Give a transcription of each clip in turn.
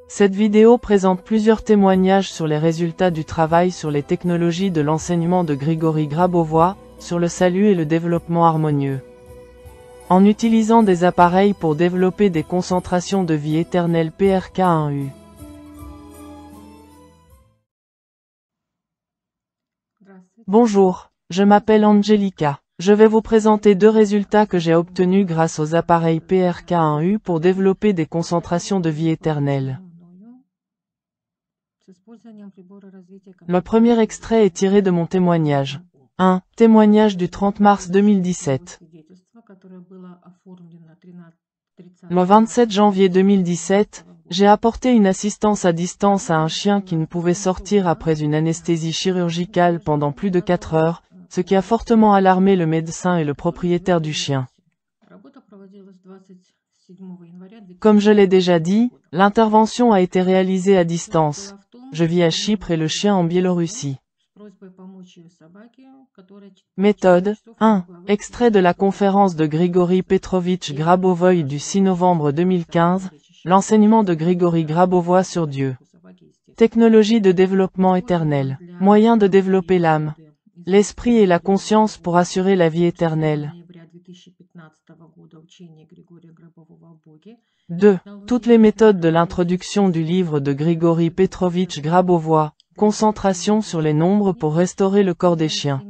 Cette vidéo présente plusieurs témoignages sur les résultats du travail sur les technologies de l'enseignement de Grigory Grabovoy, sur le salut et le développement harmonieux. En utilisant des appareils pour développer des concentrations de vie éternelle PRK1U. Bonjour, je m'appelle Angelica. Je vais vous présenter deux résultats que j'ai obtenus grâce aux appareils PRK1U pour développer des concentrations de vie éternelle. Le premier extrait est tiré de mon témoignage. 1. Témoignage du 30 mars 2017. Le 27 janvier 2017, j'ai apporté une assistance à distance à un chien qui ne pouvait sortir après une anesthésie chirurgicale pendant plus de 4 heures, ce qui a fortement alarmé le médecin et le propriétaire du chien. Comme je l'ai déjà dit, l'intervention a été réalisée à distance. Je vis à Chypre et le chien en Biélorussie. Méthode 1. Extrait de la conférence de Grigory Petrovitch Grabovoy du 6 novembre 2015, l'enseignement de Grigory Grabovoy sur Dieu. Technologie de développement éternel. Moyen de développer l'âme, l'esprit et la conscience pour assurer la vie éternelle. 2. Toutes les méthodes de l'introduction du livre de Grigory Petrovitch Grabovoy, concentration sur les nombres pour restaurer le corps des chiens.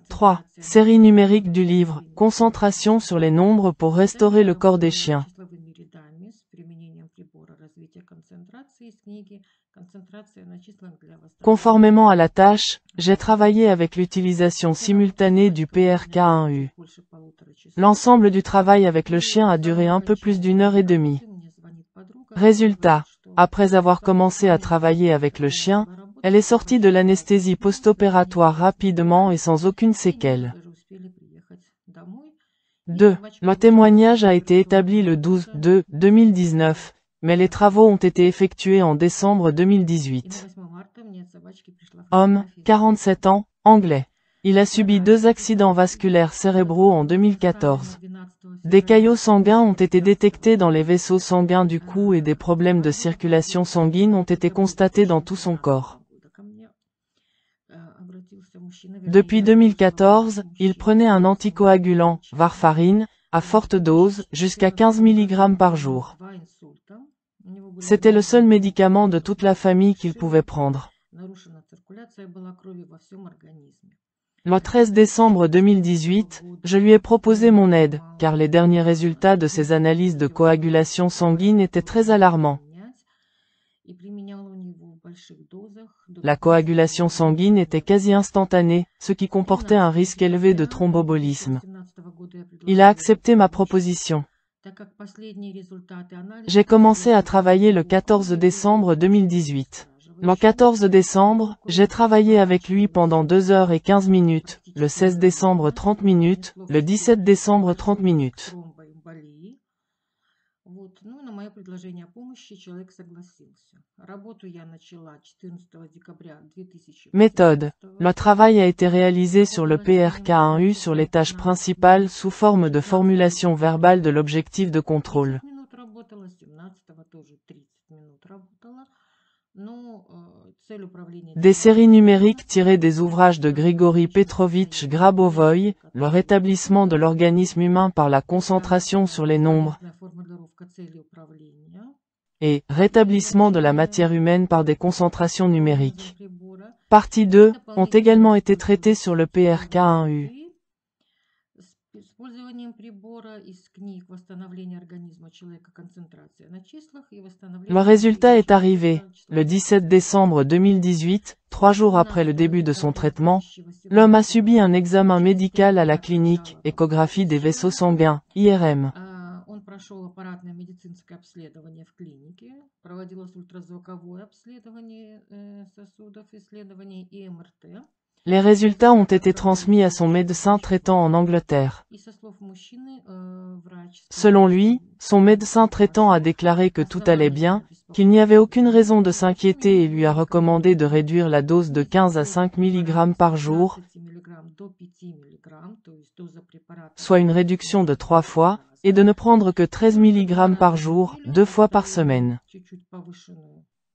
3. Série numérique du livre, concentration sur les nombres pour restaurer le corps des chiens. Conformément à la tâche, j'ai travaillé avec l'utilisation simultanée du PRK1U. L'ensemble du travail avec le chien a duré un peu plus d'1 heure et demie. Résultat. Après avoir commencé à travailler avec le chien, elle est sortie de l'anesthésie post-opératoire rapidement et sans aucune séquelle. 2. Le témoignage a été établi le 12/2/2019, mais les travaux ont été effectués en décembre 2018. Homme, 47 ans, anglais. Il a subi 2 accidents vasculaires cérébraux en 2014. Des caillots sanguins ont été détectés dans les vaisseaux sanguins du cou et des problèmes de circulation sanguine ont été constatés dans tout son corps. Depuis 2014, il prenait un anticoagulant, warfarine, à forte dose, jusqu'à 15 mg par jour. C'était le seul médicament de toute la famille qu'il pouvait prendre. Le 13 décembre 2018, je lui ai proposé mon aide, car les derniers résultats de ses analyses de coagulation sanguine étaient très alarmants. La coagulation sanguine était quasi instantanée, ce qui comportait un risque élevé de thromboembolisme. Il a accepté ma proposition. J'ai commencé à travailler le 14 décembre 2018. Le 14 décembre, j'ai travaillé avec lui pendant 2 heures et 15 minutes, le 16 décembre 30 minutes, le 17 décembre 30 minutes. Méthode. Le travail a été réalisé sur le PRK1U sur les tâches principales sous forme de formulation verbale de l'objectif de contrôle. Des séries numériques tirées des ouvrages de Grigory Petrovitch Grabovoy, le rétablissement de l'organisme humain par la concentration sur les nombres, et rétablissement de la matière humaine par des concentrations numériques. Partie 2, ont également été traitées sur le PRK1U. Le résultat est arrivé. Le 17 décembre 2018, 3 jours après le début de son traitement, l'homme a subi un examen médical à la clinique, échographie des vaisseaux sanguins, IRM. Les résultats ont été transmis à son médecin traitant en Angleterre. Selon lui, son médecin traitant a déclaré que tout allait bien, qu'il n'y avait aucune raison de s'inquiéter et lui a recommandé de réduire la dose de 15 à 5 mg par jour, soit une réduction de 3 fois, et de ne prendre que 13 mg par jour, 2 fois par semaine.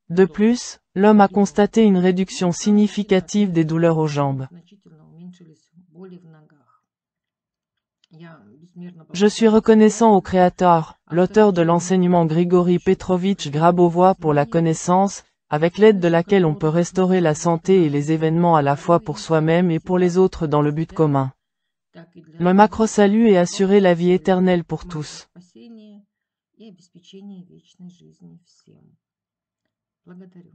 De plus, l'homme a constaté une réduction significative des douleurs aux jambes. Je suis reconnaissant au Créateur, l'auteur de l'enseignement Grigori Petrovitch Grabovoi pour la connaissance, avec l'aide de laquelle on peut restaurer la santé et les événements à la fois pour soi-même et pour les autres dans le but commun. Le macro-salut est assurer la vie éternelle pour tous. Благодарю.